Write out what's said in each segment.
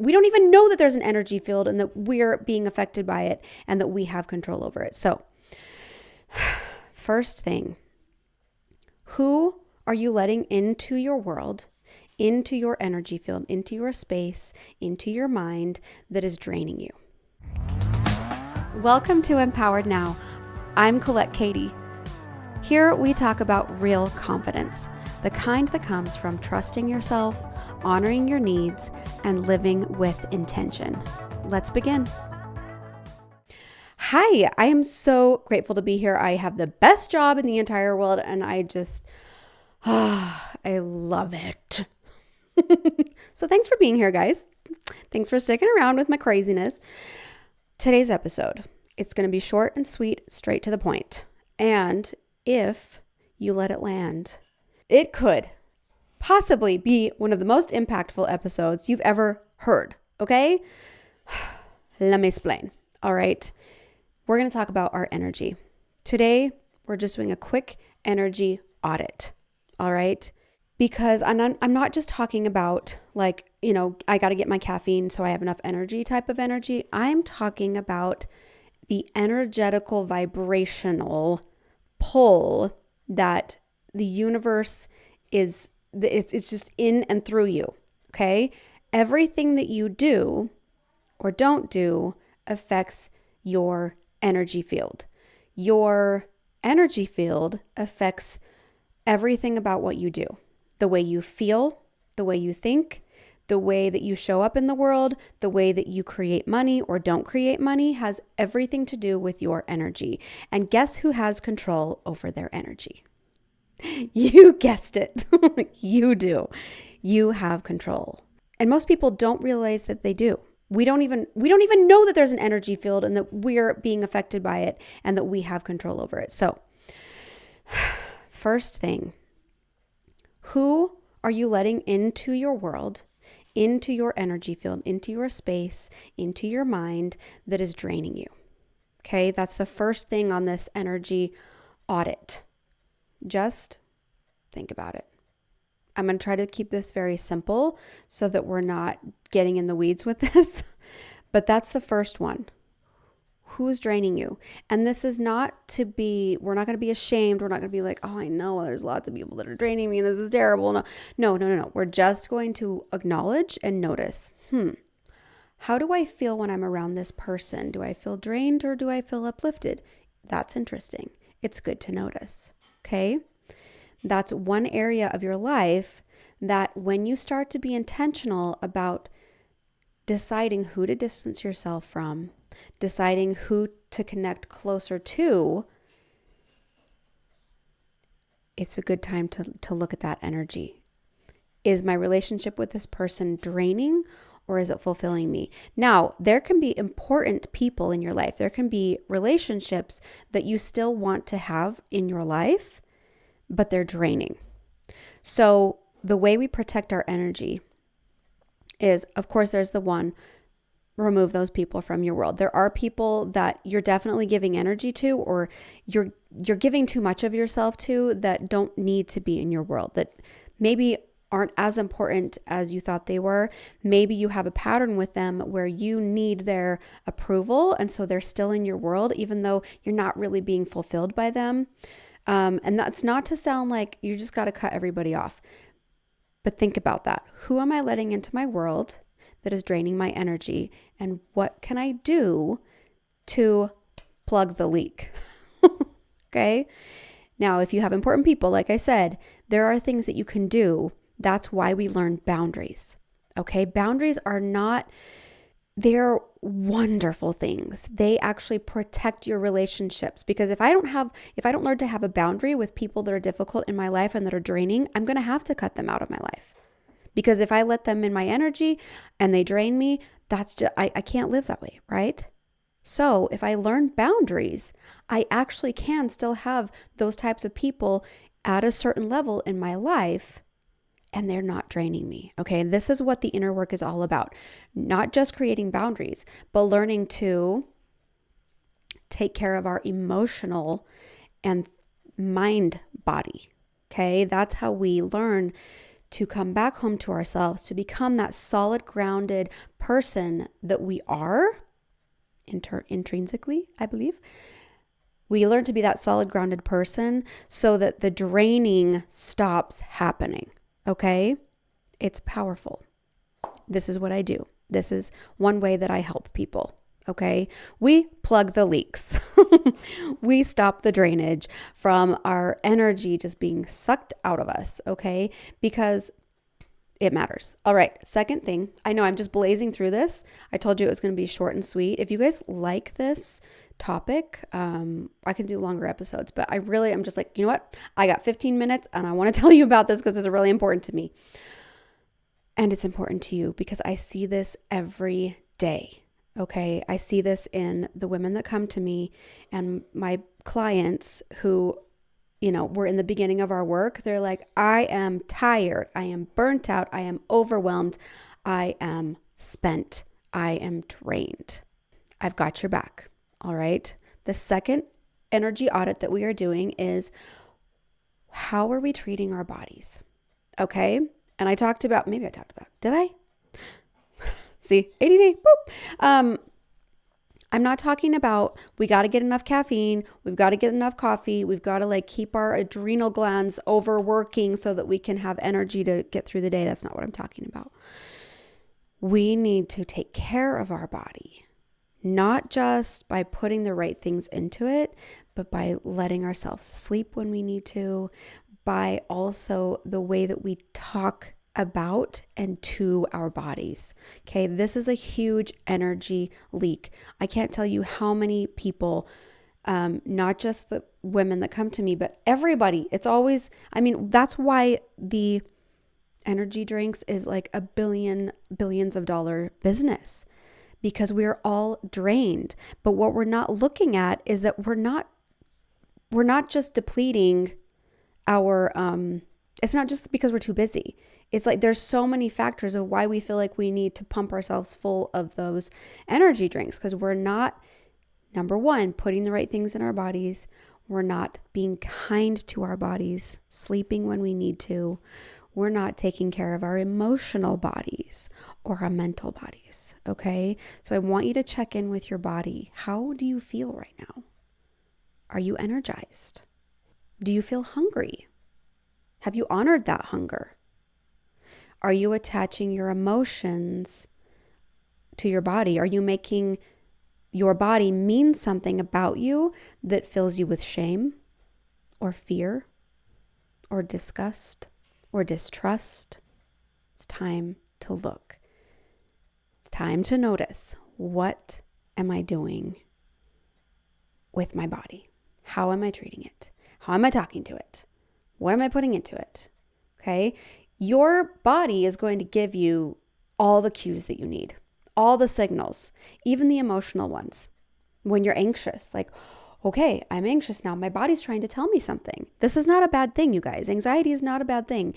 we don't even know that there's an energy field and that we're being affected by it and that we have control over it. So, first thing, who are you letting into your world, into your energy field, into your space, into your mind that is draining you? Welcome to Empowered Now. I'm Colette Kati. Here we talk about real confidence, the kind that comes from trusting yourself, honoring your needs, and living with intention. Let's begin. Hi, I am so grateful to be here. I have the best job in the entire world, and I love it. So thanks for being here, guys. Thanks for sticking around with my craziness. Today's episode, it's going to be short and sweet, straight to the point. And if you let it land, it could possibly be one of the most impactful episodes you've ever heard, okay? Let me explain. All right. We're going to talk about our energy. Today, we're just doing a quick energy audit. All right. Because I'm not just talking about I got to get my caffeine so I have enough energy type of energy. I'm talking about the energetical vibrational pull that the universe it's just in and through you. Okay. Everything that you do or don't do affects your energy field. Your energy field affects everything about what you do. The way you feel, the way you think, the way that you show up in the world, the way that you create money or don't create money has everything to do with your energy. And guess who has control over their energy? You guessed it. You do. You have control. And most people don't realize that they do. We don't even know that there's an energy field and that we're being affected by it and that we have control over it. So, first thing, who are you letting into your world, into your energy field, into your space, into your mind that is draining you? Okay, that's the first thing on this energy audit. Just think about it. I'm going to try to keep this very simple so that we're not getting in the weeds with this. But that's the first one. Who's draining you? And this is not to be, we're not going to be ashamed. We're not going to be like, oh, I know there's lots of people that are draining me and this is terrible. No. We're just going to acknowledge and notice, how do I feel when I'm around this person? Do I feel drained or do I feel uplifted? That's interesting. It's good to notice. Okay. That's one area of your life that when you start to be intentional about deciding who to distance yourself from, deciding who to connect closer to, it's a good time to look at that energy. Is my relationship with this person draining or is it fulfilling me? Now, there can be important people in your life. There can be relationships that you still want to have in your life, but they're draining. So the way we protect our energy is, of course, there's the one, remove those people from your world. There are people that you're definitely giving energy to or you're giving too much of yourself to that don't need to be in your world, that maybe aren't as important as you thought they were. Maybe you have a pattern with them where you need their approval and so they're still in your world even though you're not really being fulfilled by them. And that's not to sound like you just got to cut everybody off. But think about that. Who am I letting into my world that is draining my energy? And what can I do to plug the leak? Okay. Now, if you have important people, like I said, there are things that you can do. That's why we learn boundaries. Okay. Boundaries are they're wonderful things. They actually protect your relationships because if I don't learn to have a boundary with people that are difficult in my life and that are draining, I'm going to have to cut them out of my life. Because if I let them in my energy and they drain me, I can't live that way, right? So if I learn boundaries, I actually can still have those types of people at a certain level in my life and they're not draining me. Okay. And this is what the inner work is all about. Not just creating boundaries, but learning to take care of our emotional and mind body. Okay. That's how we learn to come back home to ourselves, to become that solid, grounded person that we are intrinsically, I believe. We learn to be that solid, grounded person so that the draining stops happening. Okay? It's powerful. This is what I do. This is one way that I help people. Okay? We plug the leaks. We stop the drainage from our energy just being sucked out of us. Okay? Because it matters. All right. Second thing, I know I'm just blazing through this. I told you it was going to be short and sweet. If you guys like this topic, I can do longer episodes, but I'm just like, you know what? I got 15 minutes and I want to tell you about this because it's really important to me. And it's important to you because I see this every day. Okay. I see this in the women that come to me and my clients who, we're in the beginning of our work. They're like, I am tired. I am burnt out. I am overwhelmed. I am spent. I am drained. I've got your back. All right. The second energy audit that we are doing is how are we treating our bodies? Okay. And did I? See, ADD, boop. I'm not talking about we got to get enough caffeine, we've got to get enough coffee, we've got to keep our adrenal glands overworking so that we can have energy to get through the day. That's not what I'm talking about. We need to take care of our body, not just by putting the right things into it, but by letting ourselves sleep when we need to, by also the way that we talk about and to our bodies. Okay, this is a huge energy leak. I can't tell you how many people, not just the women that come to me, but everybody. It's always, that's why the energy drinks is like a billions of dollar business, because we're all drained. But what we're not looking at is that we're not just depleting our, it's not just because we're too busy. It's like there's so many factors of why we feel like we need to pump ourselves full of those energy drinks, because we're not, number one, putting the right things in our bodies. We're not being kind to our bodies, sleeping when we need to. We're not taking care of our emotional bodies or our mental bodies. Okay. So I want you to check in with your body. How do you feel right now? Are you energized? Do you feel hungry? Have you honored that hunger? Are you attaching your emotions to your body? Are you making your body mean something about you that fills you with shame or fear or disgust or distrust? It's time to look. It's time to notice, what am I doing with my body? How am I treating it? How am I talking to it? What am I putting into it? Okay. Your body is going to give you all the cues that you need, all the signals, even the emotional ones. When you're anxious, like, okay, I'm anxious now. My body's trying to tell me something. This is not a bad thing, you guys. Anxiety is not a bad thing.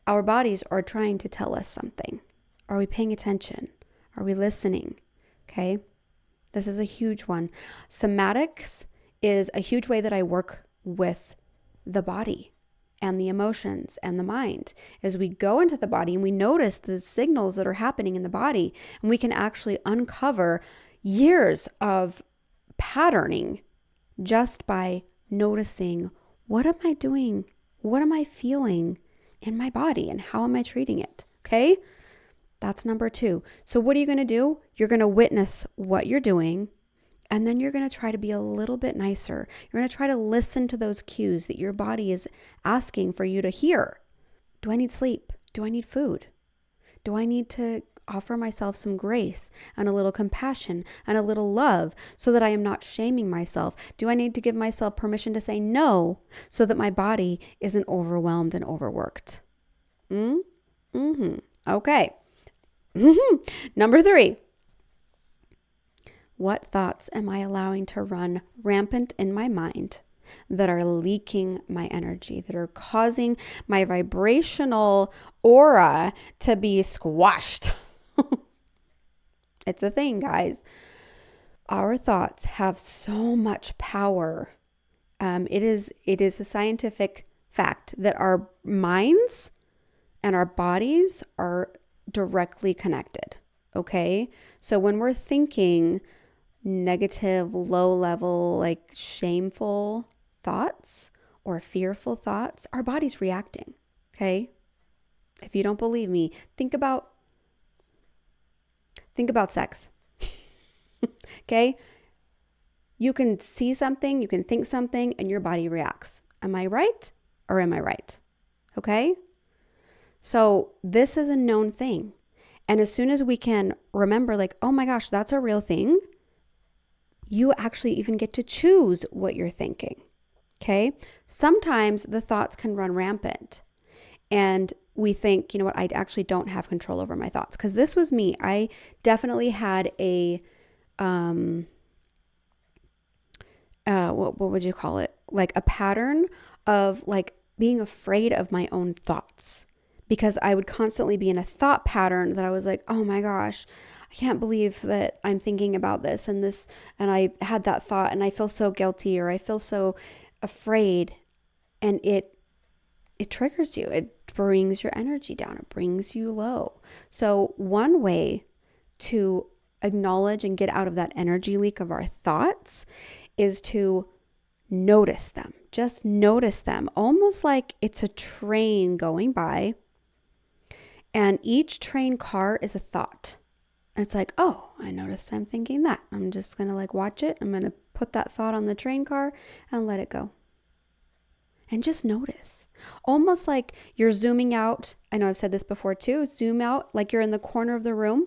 Our bodies are trying to tell us something. Are we paying attention? Are we listening? Okay. This is a huge one. Somatics is a huge way that I work with the body and the emotions and the mind. As we go into the body and we notice the signals that are happening in the body, and we can actually uncover years of patterning just by noticing, what am I doing? What am I feeling in my body and how am I treating it? Okay. That's number 2. So what are you going to do? You're going to witness what you're doing. And then you're going to try to be a little bit nicer. You're going to try to listen to those cues that your body is asking for you to hear. Do I need sleep? Do I need food? Do I need to offer myself some grace and a little compassion and a little love so that I am not shaming myself? Do I need to give myself permission to say no so that my body isn't overwhelmed and overworked? Okay. Number 3. What thoughts am I allowing to run rampant in my mind that are leaking my energy, that are causing my vibrational aura to be squashed? It's a thing, guys. Our thoughts have so much power. It is a scientific fact that our minds and our bodies are directly connected. Okay. So when we're thinking negative, low level, like shameful thoughts or fearful thoughts, our body's reacting. Okay. If you don't believe me, think about sex. Okay. You can see something, you can think something, and your body reacts. Am I right or am I right? Okay. So this is a known thing. And as soon as we can remember, like, oh my gosh, that's a real thing, you actually even get to choose what you're thinking. Okay. Sometimes the thoughts can run rampant and we think, you know what, I actually don't have control over my thoughts. Because this was me. I definitely had a, what would you call it? Like a pattern of like being afraid of my own thoughts, because I would constantly be in a thought pattern that I was like, oh my gosh, I can't believe that I'm thinking about this, and I had that thought and I feel so guilty or I feel so afraid. And it triggers you. It brings your energy down. It brings you low. So one way to acknowledge and get out of that energy leak of our thoughts is to notice them. Just notice them, almost like it's a train going by. And each train car is a thought. And it's like, oh, I noticed I'm thinking that. I'm just going to like watch it. I'm going to put that thought on the train car and let it go. And just notice. Almost like you're zooming out. I know I've said this before too. Zoom out like you're in the corner of the room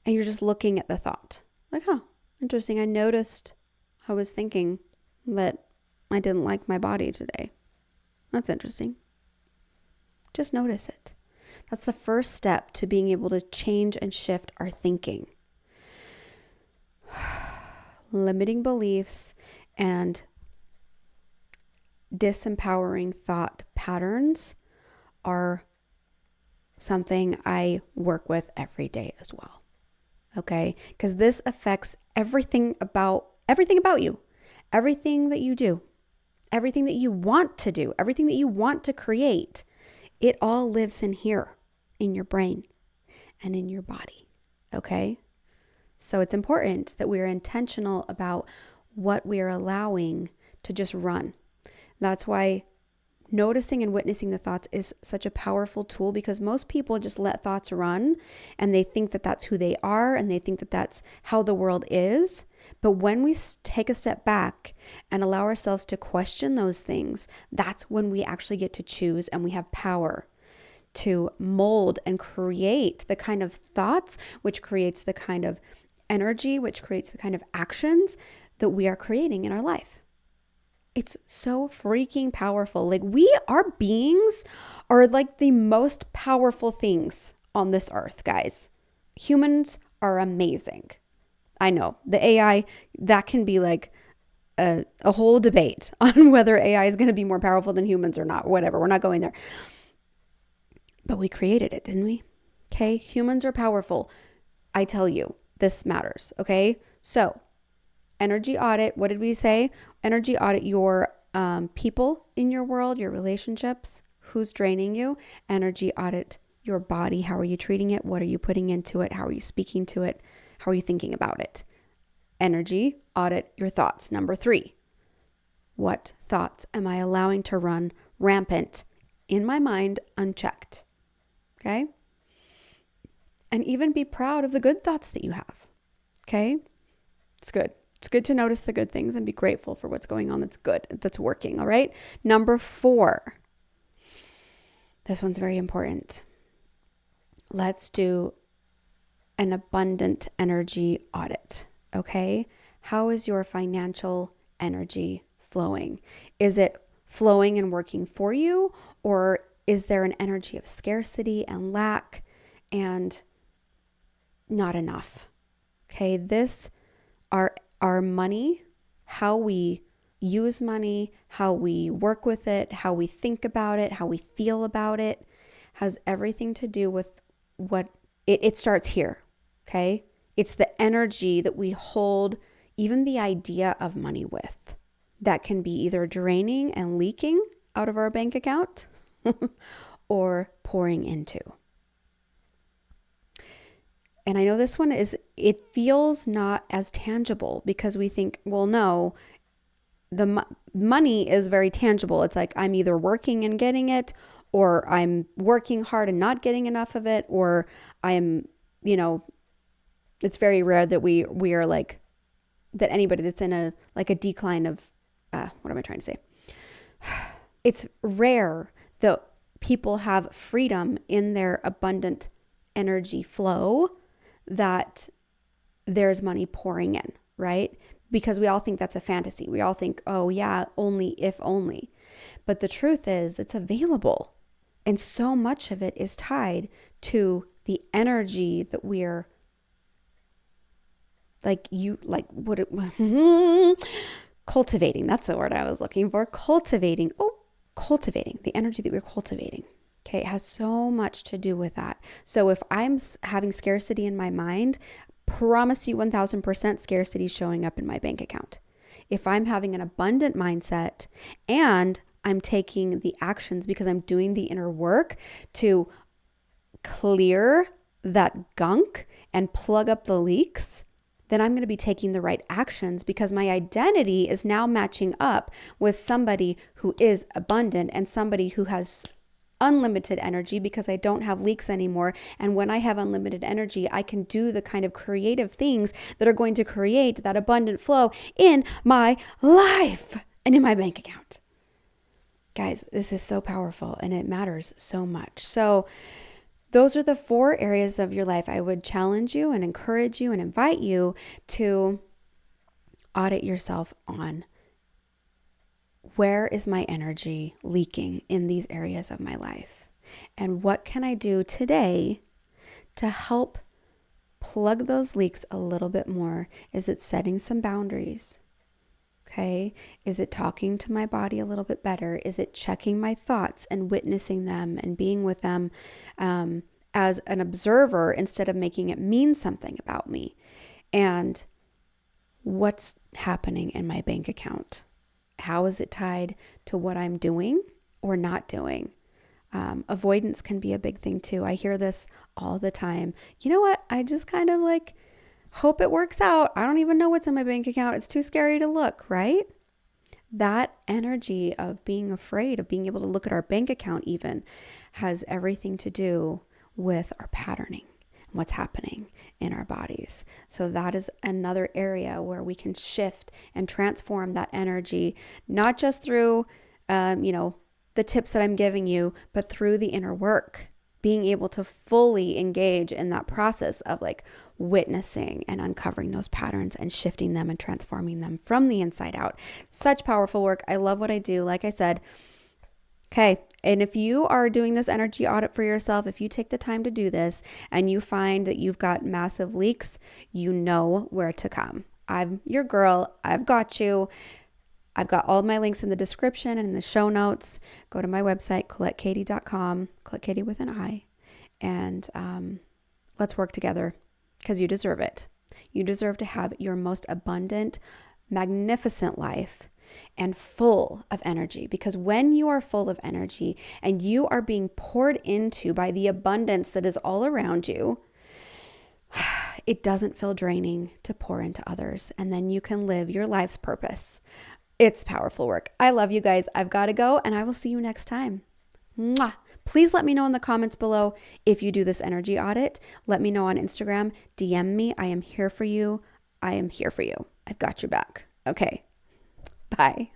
and you're just looking at the thought. Like, oh, interesting. I noticed I was thinking that I didn't like my body today. That's interesting. Just notice it. That's the first step to being able to change and shift our thinking. Limiting beliefs and disempowering thought patterns are something I work with every day as well. Okay? Because this affects everything about you, everything that you do, everything that you want to do, everything that you want to create. It all lives in here, in your brain and in your body. Okay? So it's important that we are intentional about what we are allowing to just run. That's why noticing and witnessing the thoughts is such a powerful tool, because most people just let thoughts run and they think that that's who they are and they think that that's how the world is. But when we take a step back and allow ourselves to question those things, that's when we actually get to choose and we have power to mold and create the kind of thoughts, which creates the kind of energy, which creates the kind of actions that we are creating in our life. It's so freaking powerful. Like our beings are like the most powerful things on this earth, guys. Humans are amazing. I know the AI, that can be like a whole debate on whether AI is going to be more powerful than humans or not, whatever. We're not going there. But we created it, didn't we? Okay. Humans are powerful. I tell you, this matters. Okay. So energy audit. What did we say? Energy audit your people in your world, your relationships, who's draining you. Energy audit your body. How are you treating it? What are you putting into it? How are you speaking to it? How are you thinking about it? Energy audit your thoughts. Number 3, what thoughts am I allowing to run rampant in my mind unchecked? Okay. And even be proud of the good thoughts that you have. Okay. It's good. It's good to notice the good things and be grateful for what's going on that's good, that's working. All right. Number 4. This one's very important. Let's do an abundant energy audit. Okay. How is your financial energy flowing? Is it flowing and working for you? Or is there an energy of scarcity and lack and not enough? Okay. Our money, how we use money, how we work with it, how we think about it, how we feel about it, has everything to do with what it starts here. Okay. It's the energy that we hold even the idea of money with, that can be either draining and leaking out of our bank account or pouring into? And I know this one it feels not as tangible because we think, well, no, the money is very tangible. It's like I'm either working and getting it, or I'm working hard and not getting enough of it, or I'm, it's very rare that we are like, that anybody that's in a decline of, what am I trying to say? It's rare that people have freedom in their abundant energy flow, that there's money pouring in, right? Because we all think that's a fantasy. We all think, oh yeah, only if only. But the truth is it's available. And so much of it is tied to the energy that we're cultivating. That's the word I was looking for. Cultivating the energy that we're cultivating. Okay, it has so much to do with that. So if I'm having scarcity in my mind, promise you 1000% scarcity showing up in my bank account. If I'm having an abundant mindset and I'm taking the actions because I'm doing the inner work to clear that gunk and plug up the leaks, then I'm going to be taking the right actions because my identity is now matching up with somebody who is abundant and somebody who has unlimited energy because I don't have leaks anymore. And when I have unlimited energy, I can do the kind of creative things that are going to create that abundant flow in my life and in my bank account. Guys, this is so powerful and it matters so much. So those are the 4 areas of your life I would challenge you and encourage you and invite you to audit yourself on. Where is my energy leaking in these areas of my life? And what can I do today to help plug those leaks a little bit more? Is it setting some boundaries? Okay. Is it talking to my body a little bit better? Is it checking my thoughts and witnessing them and being with them as an observer instead of making it mean something about me? And what's happening in my bank account? How is it tied to what I'm doing or not doing? Avoidance can be a big thing too. I hear this all the time. You know what? I just kind of hope it works out. I don't even know what's in my bank account. It's too scary to look, right? That energy of being afraid of being able to look at our bank account even has everything to do with our patterning and what's happening in our bodies. So that is another area where we can shift and transform that energy, not just through, the tips that I'm giving you, but through the inner work, being able to fully engage in that process of witnessing and uncovering those patterns and shifting them and transforming them from the inside out. Such powerful work. I love what I do. Like I said, okay. And if you are doing this energy audit for yourself, if you take the time to do this and you find that you've got massive leaks, you know where to come. I'm your girl. I've got you. I've got all my links in the description and in the show notes. Go to my website, ColetteKati.com, Colette Kati with an I, and let's work together because you deserve it. You deserve to have your most abundant, magnificent life and full of energy, because when you are full of energy and you are being poured into by the abundance that is all around you, it doesn't feel draining to pour into others, and then you can live your life's purpose. It's powerful work. I love you guys. I've got to go, and I will see you next time. Mwah. Please let me know in the comments below if you do this energy audit. Let me know on Instagram. DM me. I am here for you. I am here for you. I've got your back. Okay. Bye.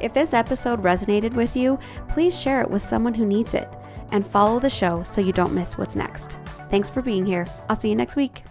If this episode resonated with you, please share it with someone who needs it and follow the show so you don't miss what's next. Thanks for being here. I'll see you next week.